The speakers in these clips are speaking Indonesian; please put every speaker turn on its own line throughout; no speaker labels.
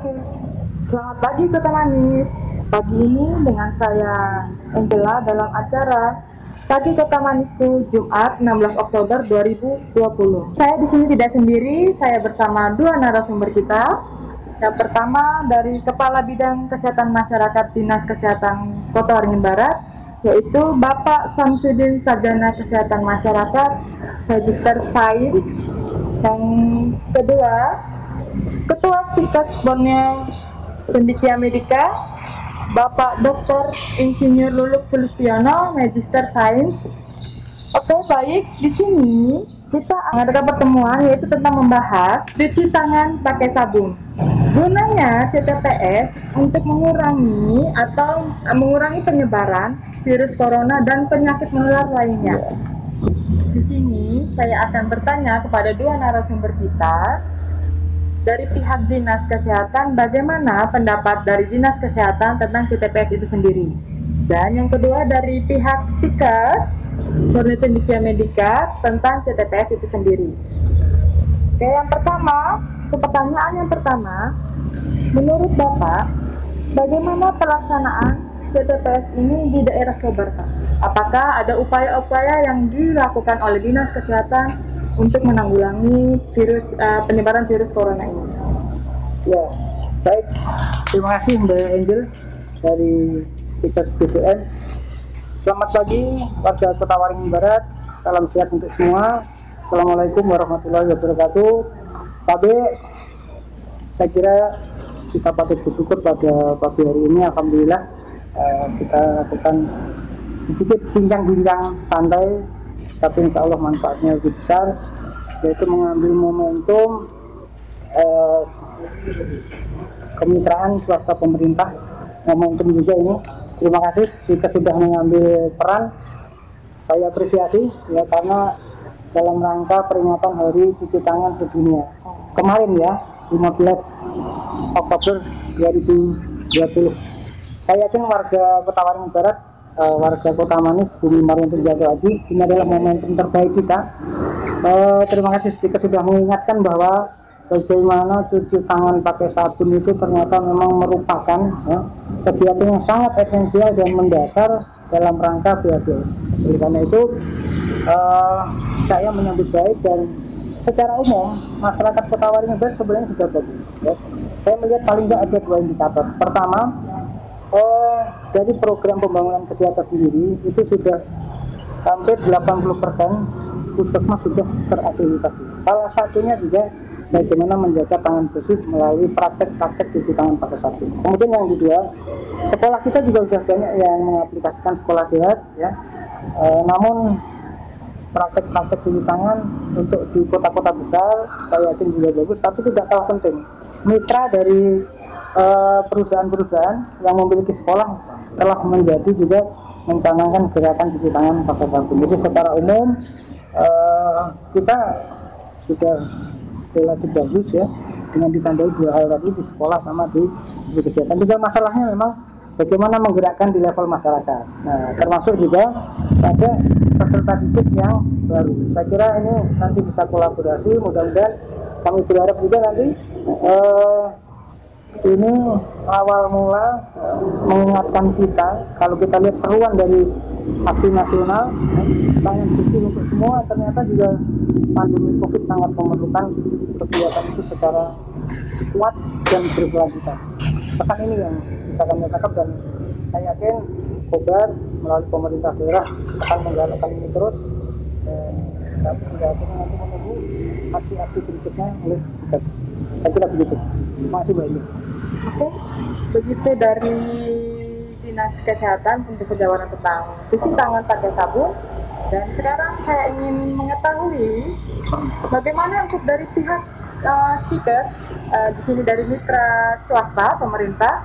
Oke. Selamat pagi Kota Manis. Pagi ini dengan saya Angela dalam acara Pagi Kota Manisku Jumat 16 Oktober 2020. Saya di sini tidak sendiri, saya bersama dua narasumber kita. Yang pertama dari Kepala Bidang Kesehatan Masyarakat Dinas Kesehatan Kota Waringin Barat, yaitu Bapak Samsudin Sarjana Kesehatan Masyarakat Magister Sains. Yang kedua, Ketua Stikes Borneo Cendikia Medika, Bapak Dr. Insinyur Luluk Sulistiono, Magister Sains. Oke, baik. Di sini kita mengadakan pertemuan yaitu tentang membahas cuci tangan pakai sabun. Gunanya CTPS untuk mengurangi penyebaran virus corona dan penyakit menular lainnya. Di sini saya akan bertanya kepada dua narasumber kita. Dari pihak Dinas Kesehatan, bagaimana pendapat dari Dinas Kesehatan tentang CTPS itu sendiri? Dan yang kedua dari pihak Stikes Borneo Cendikia Medika tentang CTPS itu sendiri. Oke, pertanyaan yang pertama, menurut Bapak, bagaimana pelaksanaan CTPS ini di daerah Kobarka? Apakah ada upaya-upaya yang dilakukan oleh Dinas Kesehatan untuk menanggulangi penyebaran virus corona ini?
Ya, baik. Terima kasih Mbak Angel dari Stikes BCN. Selamat pagi warga Kota Waringin Barat. Salam sehat untuk semua. Assalamualaikum warahmatullahi wabarakatuh. Pak B, saya kira kita patut bersyukur pada pagi hari ini. Alhamdulillah kita lakukan sedikit bincang-bincang santai, tapi insya Allah manfaatnya lebih besar, yaitu mengambil momentum kemitraan swasta pemerintah. Momentum juga ini, terima kasih kita sudah mengambil peran, saya apresiasi ya, karena dalam rangka peringatan Hari Cuci Tangan Sedunia kemarin ya, 15 Oktober 2020. Saya yakin warga Kota Waringin Barat, warga Kota Manis, Bumi Marintur Jatuh Haji, ini adalah momentum terbaik kita. Terima kasih Stikes sudah mengingatkan bahwa bagaimana cuci tangan pakai sabun itu ternyata memang merupakan kegiatan yang sangat esensial dan mendasar dalam rangka BHCS. Oleh karena itu saya menyambut baik, dan secara umum masyarakat Kota Waringin Barat sebenarnya sudah bagus ya. Saya melihat paling tidak ada dua indikator. Pertama, dari program pembangunan kesehatan sendiri itu sudah hampir 80% puskesmas sudah terakreditasi. Salah satunya juga bagaimana menjaga tangan bersih melalui praktek-praktek cuci tangan pakai sabun. Kemudian yang kedua, sekolah kita juga sudah banyak yang mengaplikasikan sekolah sehat ya. Namun praktek-praktek cuci tangan untuk di kota-kota besar saya yakin juga bagus, tapi tidak kalah penting, mitra dari perusahaan-perusahaan yang memiliki sekolah telah menjadi juga mencanangkan gerakan cuci tangan pakai sabun. Jadi secara umum kita sudah relatif bagus ya, dengan ditandai dua hal tadi, di sekolah sama di kesehatan. Juga masalahnya memang bagaimana menggerakkan di level masyarakat. Nah, termasuk juga ada peserta didik yang baru. Saya kira ini nanti bisa kolaborasi, mudah-mudahan kami berharap juga nanti ini awal mula mengingatkan kita, kalau kita lihat seruan dari aksi nasional tangan bersih untuk semua, ternyata juga pandemi COVID sangat memerlukan kegiatan itu secara kuat dan berkelanjutan. Pesan ini yang bisa kami tangkap, dan saya yakin Kobar melalui pemerintah daerah akan menggalakkan ini terus, dan hingga akhirnya nanti menunggu aksi-aksi berikutnya oleh Stikes. Saya kira begitu. Terima kasih Mbak Ibu.
Oke, begitu dari Dinas Kesehatan untuk penjabaran tentang cuci tangan pakai sabun. Dan sekarang saya ingin mengetahui bagaimana untuk dari pihak Stikes, di sini dari mitra swasta pemerintah,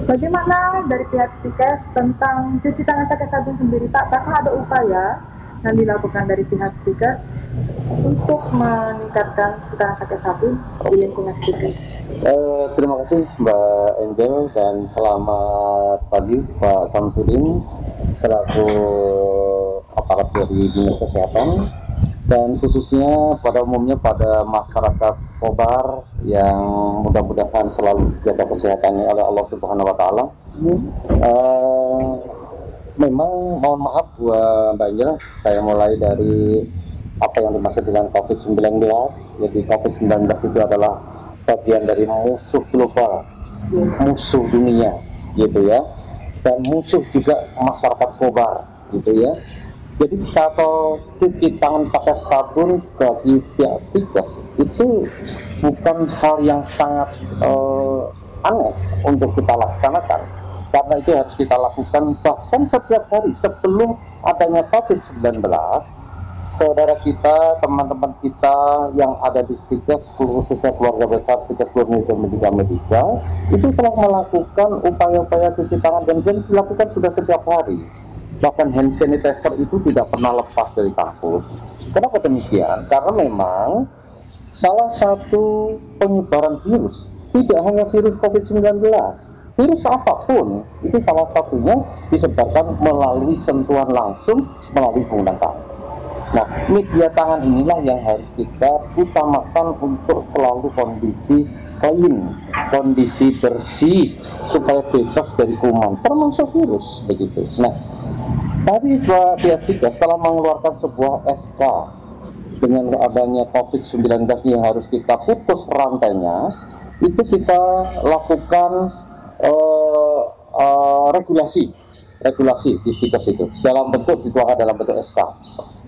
bagaimana dari pihak Stikes tentang cuci tangan pakai sabun sendiri, Pak? Apakah ada upaya yang dilakukan dari pihak Stikes untuk meningkatkan cuci tangan pakai sabun di lingkungan Stikes?
Terima kasih Mbak Angel, dan selamat pagi Pak Samsudin selaku aparat dari Dinas Kesehatan. dan khususnya pada umumnya pada masyarakat Kobar yang mudah-mudahan selalu jaga kesehatannya oleh Allah Subhanahu wa Ta'ala. Memang mohon maaf Mbak Angel, saya mulai dari apa yang dimaksud dengan COVID-19. Jadi COVID-19 itu adalah bagian dari musuh global, musuh dunia gitu ya, dan musuh juga masyarakat Kobar gitu ya. Jadi kalau cuci tangan pakai sabun bagi pihak Stikes itu bukan hal yang sangat aneh untuk kita laksanakan, karena itu harus kita lakukan bahkan setiap hari sebelum adanya COVID-19. Saudara kita, teman-teman kita yang ada di Stikes, khususnya keluarga besar Stikes Indonesia Medika itu telah melakukan upaya-upaya cuci tangan dan dilakukan sudah setiap hari. Bahkan hand sanitizer itu tidak pernah lepas dari kampus. Kenapa demikian? Karena memang salah satu penyebaran virus, tidak hanya virus COVID-19, virus apapun, itu salah satunya disebarkan melalui sentuhan langsung, melalui menggunakan. Nah, media tangan inilah yang harus kita utamakan untuk selalu kondisi clean, kondisi bersih, supaya bebas dari kuman, termasuk virus, begitu. Nah, tadi pihak Stikes telah mengeluarkan sebuah SK dengan adanya COVID-19 yang harus kita putus rantainya. Itu kita lakukan regulasi di Stikes itu dalam bentuk dituangkan dalam bentuk SK.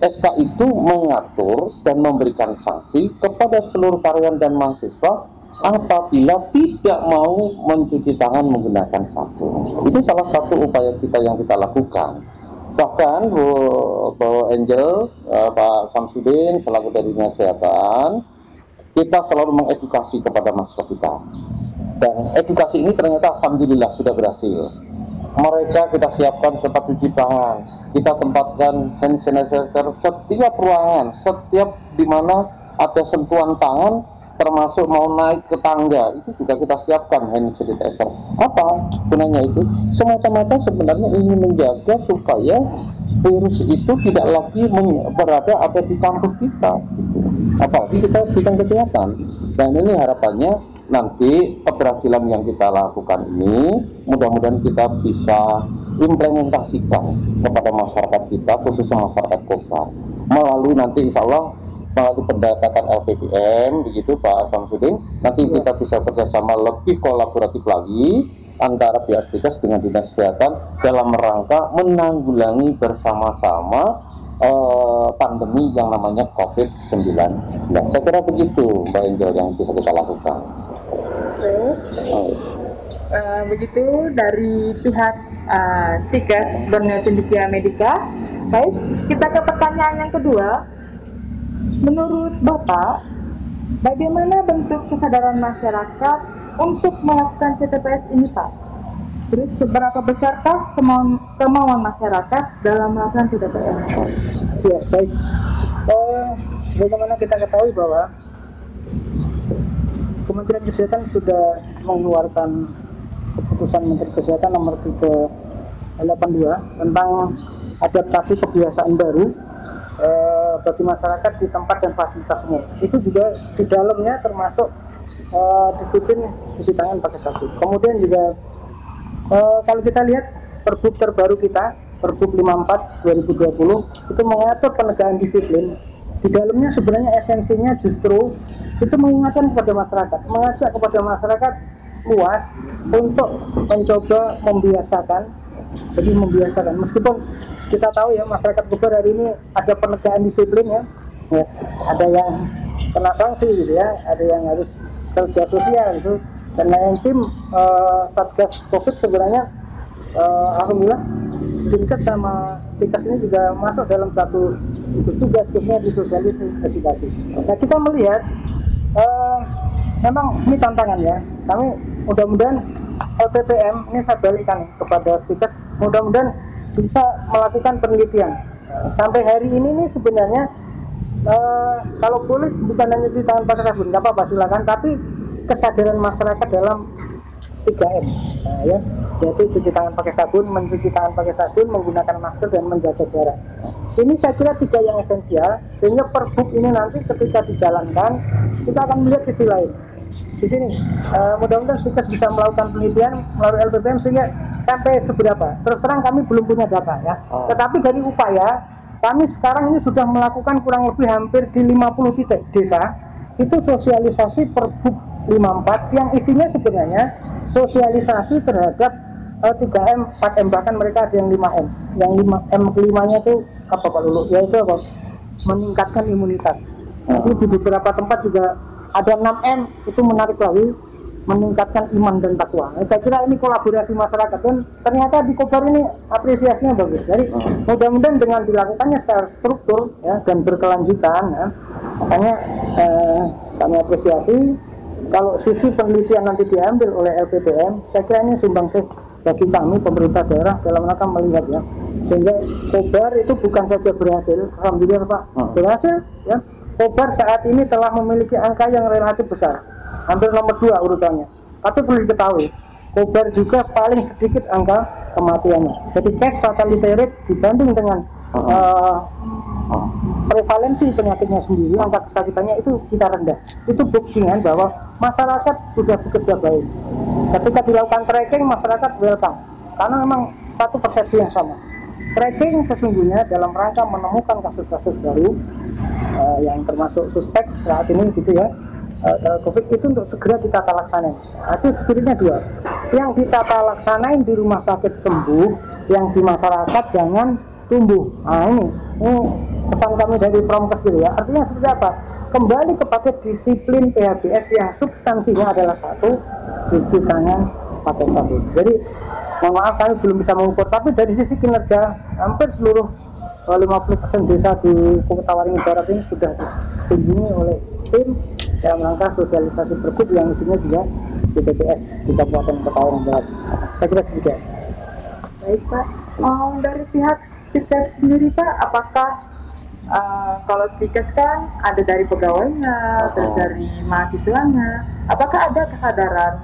SK itu mengatur dan memberikan sanksi kepada seluruh karyawan dan mahasiswa apabila tidak mau mencuci tangan menggunakan sabun. Itu salah satu upaya kita yang kita lakukan. Bahkan Bu Angel, Pak Samsudin selaku dari Dinas Kesehatan, kita selalu mengedukasi kepada mahasiswa kita. Dan edukasi ini ternyata alhamdulillah sudah berhasil. Mereka kita siapkan tempat cuci tangan, kita tempatkan hand sanitizer setiap ruangan, setiap di mana ada sentuhan tangan, termasuk mau naik ke tangga, itu juga kita siapkan hand sanitizer. Apa gunanya itu? Semata-mata sebenarnya ingin menjaga supaya virus itu tidak lagi berada di kampus kita, apalagi kita bidang kesehatan. Dan ini harapannya nanti keberhasilan yang kita lakukan ini mudah-mudahan kita bisa implementasikan kepada masyarakat kita, khususnya masyarakat Kobar, melalui nanti insya Allah melalui pendekatan LPPM, begitu Pak Samsudin. Nanti kita bisa kerjasama lebih kolaboratif lagi antara pihak Stikes dengan Dinas Kesehatan dalam rangka menanggulangi bersama-sama pandemi yang namanya COVID-19. Saya kira begitu Mbak Angel yang bisa kita lakukan.
Begitu dari pihak Stikes Borneo Cendekia Medika. Baik, kita ke pertanyaan yang kedua. Menurut Bapak, bagaimana bentuk kesadaran masyarakat untuk melakukan CTPS ini, Pak? Terus seberapa besarkah kemauan masyarakat dalam melakukan CTPS?
Ya, baik. Bagaimana kita ketahui bahwa Kementerian Kesehatan sudah mengeluarkan keputusan Menteri Kesehatan nomor 382 tentang adaptasi kebiasaan baru bagi masyarakat di tempat dan fasilitas umum. Itu juga di dalamnya termasuk disiplin cuci tangan pakai sabun. Kemudian juga kalau kita lihat Pergub terbaru kita, Pergub 54 2020, itu mengatur penegakan disiplin. Di dalamnya sebenarnya esensinya justru itu mengingatkan kepada masyarakat, mengajak kepada masyarakat luas untuk mencoba membiasakan. Jadi membiasakan, meskipun kita tahu ya masyarakat Kobar hari ini ada penegakan disiplin ya, ada yang kena sanksi gitu ya, ada yang harus kerja sosial gitu. Dan yang tim Satgas Covid sebenarnya alhamdulillah Dinkes sama Stikes ini juga masuk dalam satu gugus tugas khususnya di sosialisasi. Nah kita melihat memang ini tantangan ya. Kami mudah-mudahan LPPM ini saya balikkan kepada Stikes, mudah-mudahan bisa melakukan penelitian. Sampai hari ini nih sebenarnya kalau boleh bukan hanya di tangan pakai sabun, nggak apa-apa silakan, tapi kesadaran masyarakat dalam 3M, nah, ya, yaitu cuci tangan pakai sabun, mencuci tangan pakai sabun, menggunakan masker dan menjaga jarak. Ini saya kira 3 yang esensial, sehingga Pergub ini nanti ketika dijalankan kita akan melihat sisi lain. Di sini mudah-mudahan kita bisa melakukan penelitian melalui LPPM sehingga sampai seberapa. Terus terang kami belum punya data ya. Tetapi dari upaya kami sekarang ini sudah melakukan kurang lebih hampir di 50 titik desa itu sosialisasi Pergub 54 yang isinya sebenarnya sosialisasi terhadap 3M, 4M, bahkan mereka ada yang 5M. Yang 5M kelimanya itu apa Pak Lulu? Yaitu apa? Meningkatkan imunitas. Jadi di beberapa tempat juga ada 6M, itu menarik lagi, meningkatkan iman dan takwa. Saya kira ini kolaborasi masyarakat dan ternyata di Kobar ini apresiasinya bagus. Jadi mudah-mudahan dengan dilakukannya secara struktur ya, dan berkelanjutan ya, makanya kami apresiasi. Kalau sisi penelitian nanti diambil oleh LPPM, saya kira ini sumbangsih bagi kami pemerintah daerah dalam rangka melihat ya, sehingga Kobar itu bukan saja berhasil, alhamdulillah Pak, berhasil ya. Kobar saat ini telah memiliki angka yang relatif besar, hampir nomor 2 urutannya. Tapi perlu diketahui, Kobar juga paling sedikit angka kematiannya. Jadi case fatality rate dibanding dengan prevalensi penyakitnya sendiri, angka kesakitannya itu kita rendah. Itu buktinya bahwa masyarakat sudah bekerja baik. Ketika dilakukan tracking, masyarakat welcome, karena memang satu persepsi yang sama. Tracking sesungguhnya dalam rangka menemukan kasus-kasus baru yang termasuk suspek saat ini gitu ya, COVID itu untuk segera ditata laksanain. Itu spiritnya 2. Yang ditata laksanain di rumah sakit sembuh, yang di masyarakat jangan tumbuh. Nah ini pesan kami dari Promkes gitu ya. Artinya seperti apa? Kembali kepada disiplin PHBS yang substansinya adalah 1, cuci tangan pakai sabun. Jadi mohon maaf kami belum bisa mengukur, tapi dari sisi kinerja hampir seluruh 50% desa di Kota Waringin Barat ini sudah dikunjungi oleh tim dalam rangka sosialisasi Pergub yang isinya juga BPPS di Kabupaten Kota Waringin Barat. Saya kira demikian.
Baik Pak, dari pihak Stikes sendiri Pak, apakah kalau Stikes kan ada dari pegawainya, terus dari mahasiswanya, apakah ada kesadaran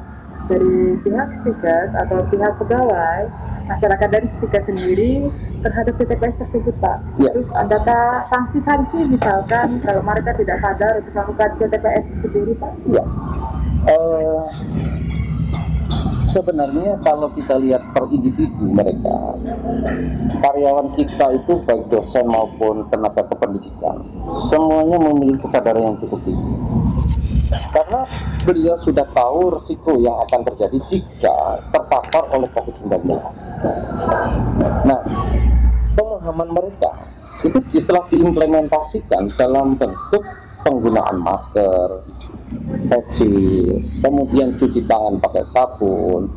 dari pihak Stikes atau pihak pegawai masyarakat dari Stikes sendiri terhadap CTPS tersebut Pak?
Ya.
Terus adakah sanksi-sanksi misalkan kalau mereka tidak sadar untuk melakukan CTPS sendiri Pak?
Ya. Sebenarnya kalau kita lihat per individu mereka, karyawan kita itu baik dosen maupun tenaga kependidikan, semuanya memiliki kesadaran yang cukup tinggi. Karena beliau sudah tahu risiko yang akan terjadi jika terpapar oleh COVID-19. Nah, pemahaman mereka itu setelah diimplementasikan dalam bentuk penggunaan masker, facial, kemudian cuci tangan pakai sabun,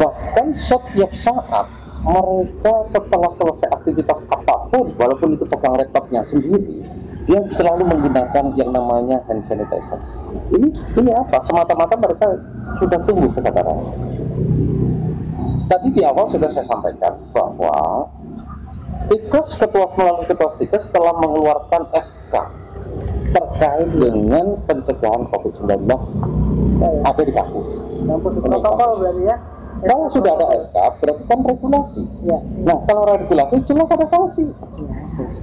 bahkan setiap saat mereka setelah selesai aktivitas apapun, walaupun itu pegang laptopnya sendiri, dia selalu menggunakan yang namanya hand sanitizer. Ini apa? Semata-mata mereka sudah tumbuh kesadaran. Tadi di awal sudah saya sampaikan bahwa Stikes, melalui ketua Stikes telah mengeluarkan SK terkait dengan pencegahan COVID-19 ada di kampus.
Protokol berarti ya?
Kalau sudah ada SK, berarti kan regulasi.
Ya.
Nah, kalau regulasi jelas ada sanksi.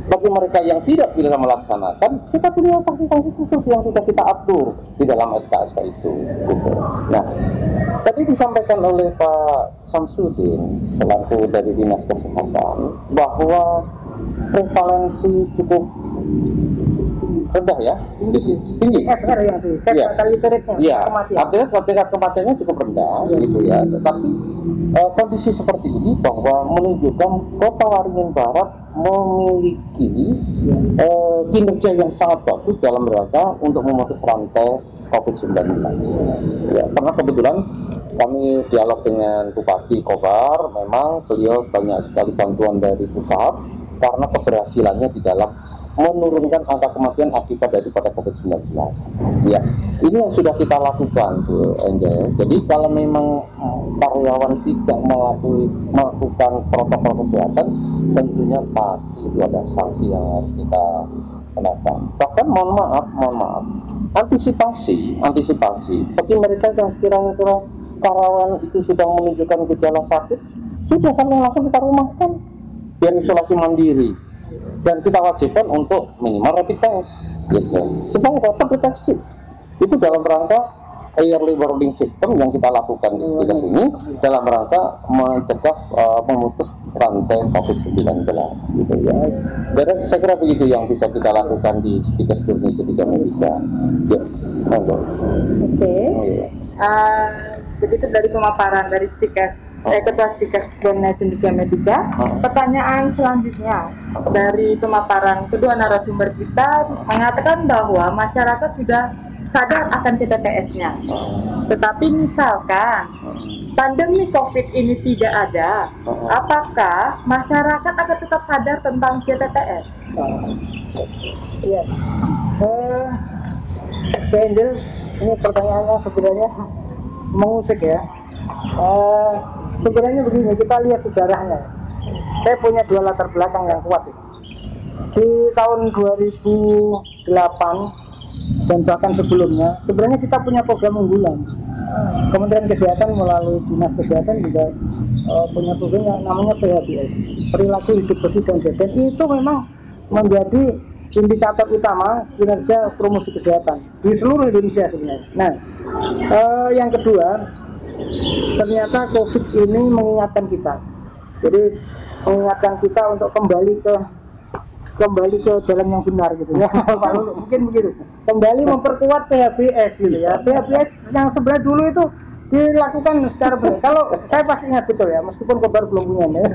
Bagi mereka yang tidak bisa melaksanakan, kita punya sanksi-sanksi khusus yang sudah kita atur di dalam SK-SK itu. Gitu. Nah, tadi disampaikan oleh Pak Samsudin, selaku dari Dinas Kesehatan, bahwa prevalensi cukup rendah ya, tinggi.
FR yang sih,
Iya, artinya tingkat kematiannya cukup rendah, gitu ya. Tetapi kondisi seperti ini bahwa menunjukkan Kota Waringin Barat memiliki kinerja yang sangat bagus dalam rangka untuk memutus rantai COVID-19. Ya, karena kebetulan kami dialog dengan Bupati Kobar, memang beliau banyak sekali bantuan dari pusat karena keberhasilannya di dalam menurunkan angka kematian akibat daripada COVID-19. Ya, ini yang sudah kita lakukan, Bu Angel. Jadi kalau memang karyawan tidak melakukan protokol kesehatan, tentunya pasti itu ada sanksi yang harus kita kenakan. Bahkan mohon maaf, antisipasi bagi mereka yang sekiranya karyawan itu sudah menunjukkan gejala sakit, sudah kami langsung kita rumahkan biar isolasi mandiri, dan kita wajibkan untuk minimal rapid test gitu, supaya dapat deteksi. Itu dalam rangka early warning system yang kita lakukan di sini dalam rangka mencegah memutus rantai COVID-19 gitu ya. Dan saya kira begitu yang bisa kita lakukan di Stikes Durni Sindikat Medika. Ya, monggo.
Oke. Begitu dari pemaparan dari Ketua Stikes Durni Sindikat Medika. Pertanyaan selanjutnya dari pemaparan kedua narasumber kita mengatakan bahwa masyarakat sudah sadar akan CTPS-nya. Tetapi misalkan pandemi COVID ini tidak ada, apakah masyarakat akan tetap sadar tentang CTPS?
Iya. Angel, ini pertanyaannya sebenarnya mengusik ya. Sebenarnya begini, kita lihat sejarahnya. Saya punya dua latar belakang yang kuat. Di tahun 2008 dan bahkan sebelumnya, sebenarnya kita punya program unggulan. Kementerian Kesehatan melalui Dinas Kesehatan juga punya program yang namanya PHBS, perilaku hidup bersih dan sehat. Itu memang menjadi indikator utama kinerja promosi kesehatan di seluruh Indonesia sebenarnya. Nah, yang kedua, ternyata COVID ini mengingatkan kita. Jadi mengingatkan kita untuk kembali ke jalan yang benar gitu ya. Mungkin begitu. Kembali memperkuat PHBS gitu ya. PHBS yang sebenarnya dulu itu dilakukan secara benar. Kalau saya pasti ingat betul ya, meskipun kabar belum punya ya.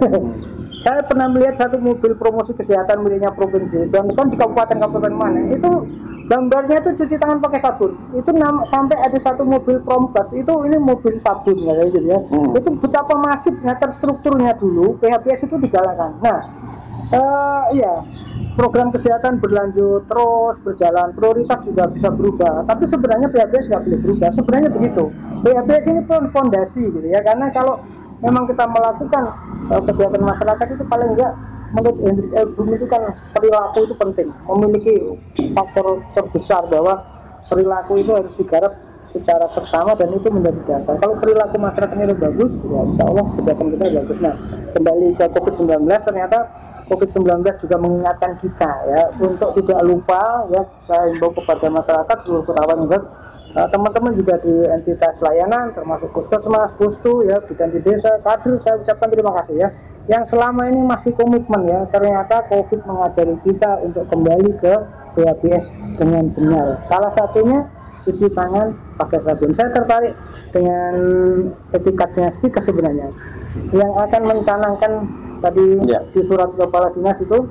Saya pernah melihat satu mobil promosi kesehatan miliknya provinsi, dan kan di kabupaten mana itu gambarnya itu cuci tangan pakai sabun. Itu sampai ada satu mobil Promgas, itu ini mobil sabun ya gitu ya. Itu betapa masifnya terstrukturnya dulu PHBS itu digalakkan. Nah, iya, program kesehatan berlanjut terus berjalan, prioritas juga bisa berubah, tapi sebenarnya PHBS nggak boleh berubah. Sebenarnya begitu, PHBS ini pun fondasi gitu ya, karena kalau memang kita melakukan kesehatan masyarakat itu paling enggak menurut Hendrik Elbum itu kan perilaku itu penting, memiliki faktor terbesar bahwa perilaku itu harus digarap secara seksama dan itu menjadi dasar. Kalau perilaku masyarakatnya udah bagus, ya insya Allah kesehatan kita bagus. Nah, kembali ke COVID-19, ternyata COVID-19 juga mengingatkan kita ya untuk tidak lupa ya. Saya himbau kepada masyarakat seluruh perawat juga, teman-teman juga di entitas layanan termasuk puskesmas, pustu ya, bidan di desa, kader, saya ucapkan terima kasih ya yang selama ini masih komitmen ya. Ternyata COVID mengajari kita untuk kembali ke PHBS dengan benar. Salah satunya cuci tangan pakai sabun. Saya tertarik dengan etikatnya Stikes sebenarnya yang akan mencanangkan tadi di surat kepala dinas itu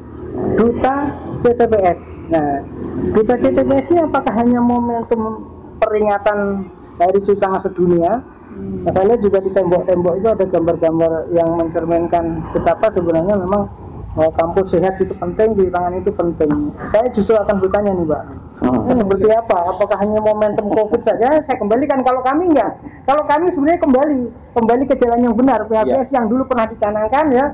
duta CTPS. Nah, duta CTPS ini apakah hanya momentum peringatan Hari Cuci Tangan Sedunia? Nah, saya lihat juga di tembok-tembok itu ada gambar-gambar yang mencerminkan betapa sebenarnya memang kampus sehat itu penting, cuci tangan itu penting. Saya justru akan bertanya nih Mbak, seperti apa? Apakah hanya momentum COVID saja? Saya kembalikan, kalau kami enggak. Kalau kami sebenarnya kembali ke jalan yang benar. PHBS yang dulu pernah dicanangkan ya,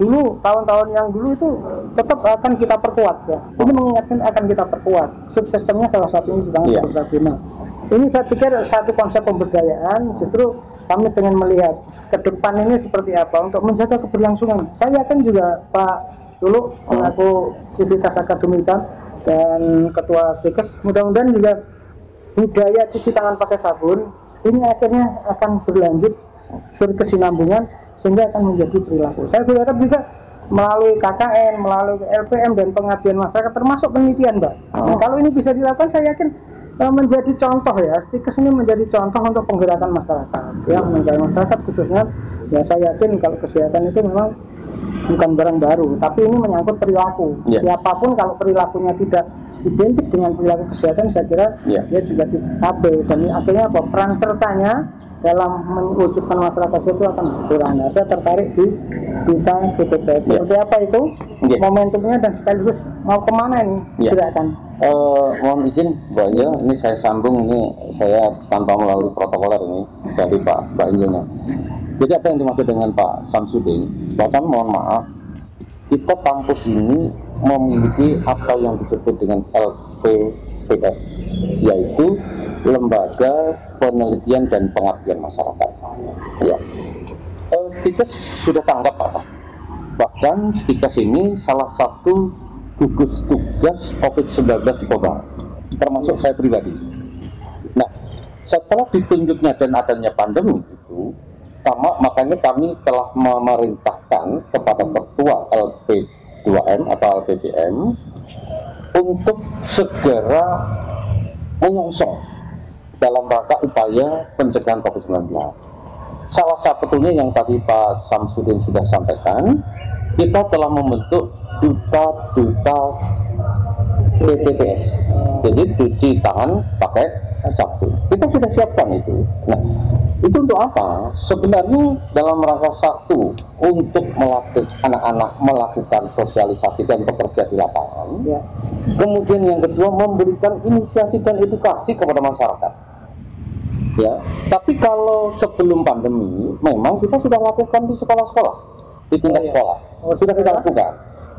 dulu tahun-tahun yang dulu itu tetap akan kita perkuat ya. Ini mengingatkan akan kita perkuat. Subsistemnya salah satunya juga bersabuna. Ini saya pikir satu konsep pemberdayaan, justru kami ingin melihat ke depan ini seperti apa untuk menjaga keberlangsungan. Saya yakin juga Pak dulu selaku Sivitas Akademika dan Ketua Stikes, mudah-mudahan juga budaya cuci tangan pakai sabun ini akhirnya akan berlanjut berkesinambungan sehingga akan menjadi perilaku. Saya berharap juga melalui KKN, melalui LPM dan pengabdian masyarakat termasuk penelitian Mbak. Nah, kalau ini bisa dilakukan, saya yakin menjadi contoh ya. Stikes ini menjadi contoh untuk penggerakan masyarakat ya, menggerakan masyarakat khususnya ya. Saya yakin kalau kesehatan itu memang bukan barang baru, tapi ini menyangkut perilaku. Siapapun kalau perilakunya tidak identik dengan perilaku kesehatan, saya kira dia juga tidak dan akhirnya apa, peran sertanya dalam mewujudkan masyarakat itu akan berkurang. Nah, saya tertarik di duta CTPS. Seperti apa itu momentumnya dan sekaligus mau kemana ini gerakan?
Mohon izin Mbak Injil, ini saya sambung, ini saya tanpa melalui protokoler ini dari Mbak Injilnya. Jadi apa yang dimaksud dengan Pak Samsudin? Bahkan mohon maaf, kita kampus ini memiliki apa yang disebut dengan LPPM, yaitu Lembaga Penelitian dan Pengabdian Masyarakat. Ya, Stikes sudah tanggap Pak. Bahkan Stikes ini salah satu gugus tugas COVID-19 di Kota, termasuk saya pribadi. Nah, setelah ditunjuknya dan adanya pandemi itu, makanya kami telah memerintahkan kepada Ketua LP2M atau LPPM untuk segera menyongsong dalam rangka upaya pencegahan COVID-19. Salah satunya yang tadi Pak Samsudin sudah sampaikan, kita telah membentuk duta TTPS, jadi cuci tangan pakai sabun. Kita sudah siapkan itu. Nah, itu untuk apa? Sebenarnya dalam rangka satu, untuk melatih anak-anak melakukan sosialisasi dan bekerja di lapangan. Ya. Kemudian yang kedua, memberikan inisiasi dan edukasi kepada masyarakat. Ya, tapi kalau sebelum pandemi, memang kita sudah lakukan di sekolah-sekolah, di tingkat sekolah. Sudah kita lakukan.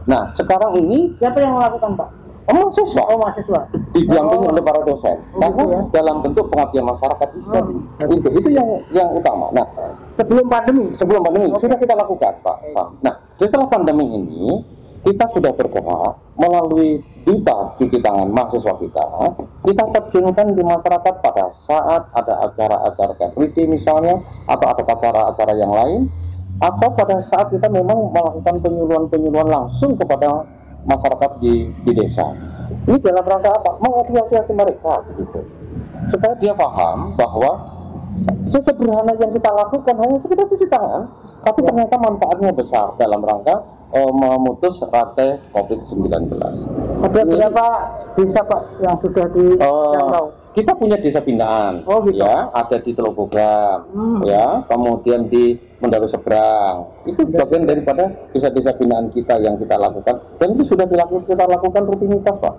Nah, sekarang ini
siapa yang melakukan, Pak?
Mahasiswa.
Mahasiswa.
Didampingi oleh para dosen. Karena dalam bentuk pengabdian masyarakat itu yang utama. Nah, sebelum pandemi sudah kita lakukan, Pak. Nah, setelah pandemi ini kita sudah bergerak melalui duta cuci tangan mahasiswa kita terjunkan di masyarakat pada saat ada acara-acara kayak misalnya, atau ada acara-acara yang lain, atau pada saat kita memang melakukan penyuluhan langsung kepada masyarakat di desa. Ini dalam rangka apa? Mengedukasi mereka, gitu, supaya dia paham bahwa sesederhana yang kita lakukan hanya sekedar cuci tangan, tapi ternyata manfaatnya besar dalam rangka memutus rantai COVID-19.
Ada berapa desa Pak yang sudah dijangkau?
Kita punya desa binaan,
gitu.
Ya, ada di Teluk Bogang, ya, kemudian di Mendaru Seberang. Itu bagian daripada desa-desa binaan kita yang kita lakukan, dan itu sudah kita lakukan rutinitas, Pak.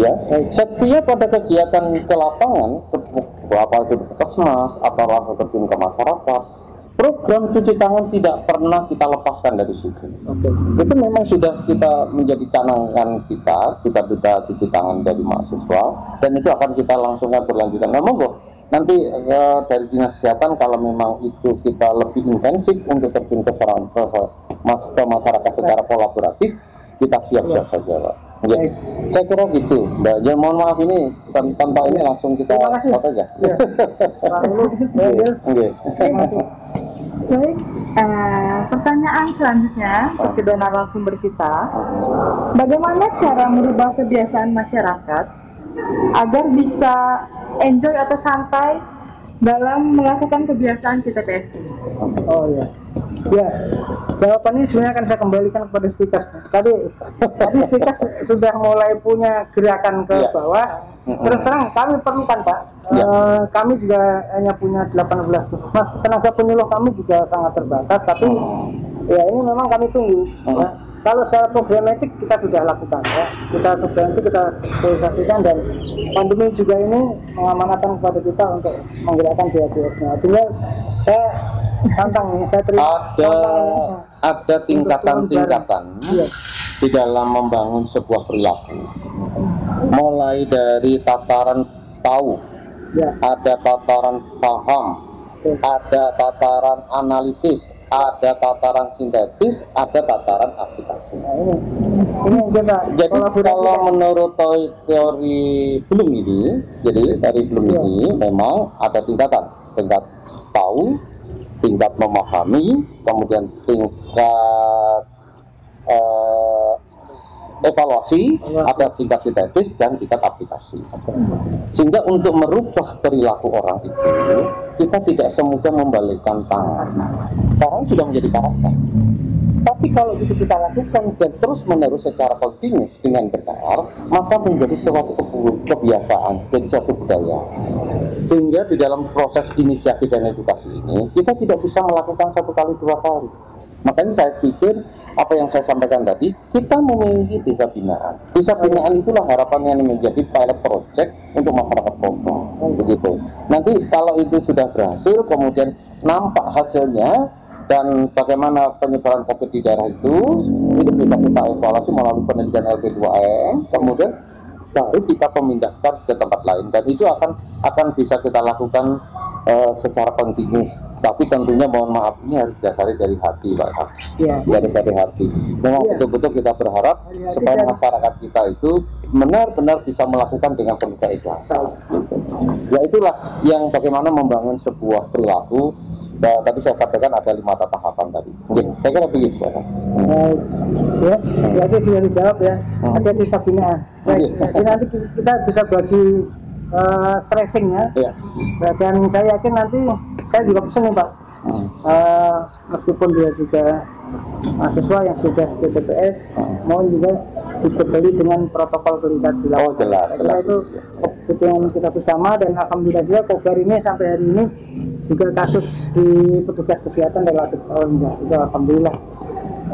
Ya, setiap pada kegiatan ke lapangan, apa itu di puskesmas atau langsung terjun ke masyarakat, program cuci tangan tidak pernah kita lepaskan dari situ. Itu memang sudah kita menjadi canangan kita cuci tangan dari mahasiswa, dan itu akan kita langsungkan berlanjutan. Nah, monggo nanti dari Dinas Kesehatan kalau memang itu kita lebih intensif untuk terjun ke masyarakat secara kolaboratif, kita siap-siap saja, Pak. Ya, saya kira gitu, Mbak. Ya, mohon maaf ini tanpa ini langsung kita stop aja.
Baik, pertanyaan selanjutnya kedua narasumber kita, bagaimana cara merubah kebiasaan masyarakat agar bisa enjoy atau santai dalam melakukan kebiasaan CTPS ini?
Oh ya, ya, jawabannya sebenarnya akan saya kembalikan kepada Stikes. Tadi Stikes sudah mulai punya gerakan ke bawah. Terus terang kami perlukan, Pak. Kami juga hanya punya 18 puskesmas. Tenaga penyuluh kami juga sangat terbatas. Tapi ya ini memang kami tunggu. Ya. Kalau secara programatik kita sudah lakukan, ya. Kita sosialisasikan, dan pandemi juga ini mengamanatkan kepada kita untuk menggerakkan BHBS-nya. Tinggal saya tantang nih, saya terima
ada tingkatan-tingkatan di dalam membangun sebuah perilaku. Mulai dari tataran tahu, ada tataran paham, ada tataran analisis, ada tataran sintetis, ada tataran aplikasi.
Ini kita
jadi kalau menurut teori Bloom ini, jadi dari Bloom ini memang ada tingkat tahu, tingkat memahami, kemudian tingkat evaluasi, ada tingkat sintetis dan tingkat aplikasi. Sehingga untuk merubah perilaku orang itu, kita tidak semudah membalikkan tangan. Sekarang sudah menjadi karakter. Tapi kalau itu kita lakukan dan terus menerus secara kontinus dengan benar, maka menjadi suatu kebiasaan, jadi suatu budaya. Sehingga di dalam proses inisiasi dan edukasi ini, kita tidak bisa melakukan satu kali dua kali. Makanya saya pikir apa yang saya sampaikan tadi, kita memiliki desa binaan. Desa binaan itulah harapan yang menjadi pilot project untuk masyarakat kota. Begitu. Nanti kalau itu sudah berhasil, kemudian nampak hasilnya dan bagaimana penyebaran COVID di daerah itu itu bisa kita evaluasi melalui penelitian LP2M, kemudian baru kita pemindahkan ke tempat lain, dan itu akan bisa kita lakukan secara kontinu. Tapi tentunya mohon maaf, ini harus didasari dari hati, Pak.
Ya.
Dari hati. Memang betul-betul kita berharap supaya masyarakat kita itu benar-benar bisa melakukan dengan penuh keikhlasan. Ya itulah yang bagaimana membangun sebuah perilaku. Tadi saya sampaikan ada 5 tahapan tadi. Mungkin saya kira begitu, Pak.
Ya, sudah dijawab ya. Ada disiplin. Jadi nanti kita bisa bagi stressing ya. Dan saya yakin nanti saya juga pesan nih Pak. Meskipun dia juga mahasiswa yang sudah CTPS, mohon juga dibekali dengan protokol kesehatan di lapangan.
Jelas.
Itu kebutuhan kita bersama, dan alhamdulillah juga Kobar ini sampai hari ini juga kasus di petugas kesehatan relatif rendah. Itu alhamdulillah.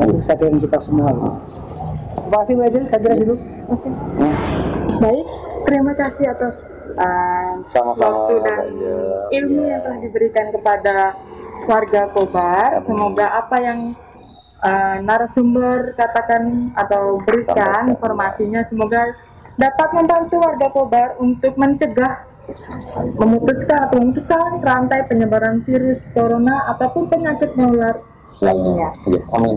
Itu kesadaran kita semua. Terima kasih Bu Edil, saya kira dulu.
Baik, terima kasih atas waktu dan ilmu yang telah diberikan kepada warga Kobar. Semoga apa yang narasumber katakan atau berikan informasinya, semoga dapat membantu warga Kobar untuk mencegah, memutuskan rantai penyebaran virus corona ataupun penyakit menular lainnya.
Amin.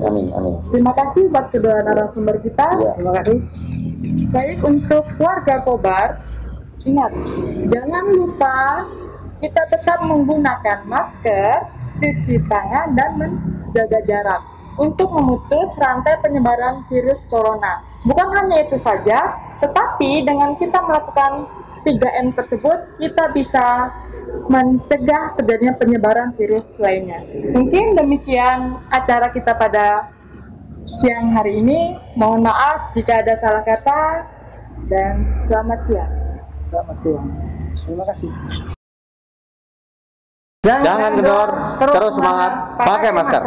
Terima kasih buat kedua narasumber kita.
Terima kasih.
Baik, untuk warga Kobar, ingat, jangan lupa kita tetap menggunakan masker, cuci tangan, dan menjaga jarak untuk memutus rantai penyebaran virus corona. Bukan hanya itu saja, tetapi dengan kita melakukan 3M tersebut, kita bisa mencegah terjadinya penyebaran virus lainnya. Mungkin demikian acara kita pada siang hari ini. Mohon maaf jika ada salah kata, dan selamat siang.
Selamat siang. Terima kasih.
Jangan kendor, terus semangat, pakai masker.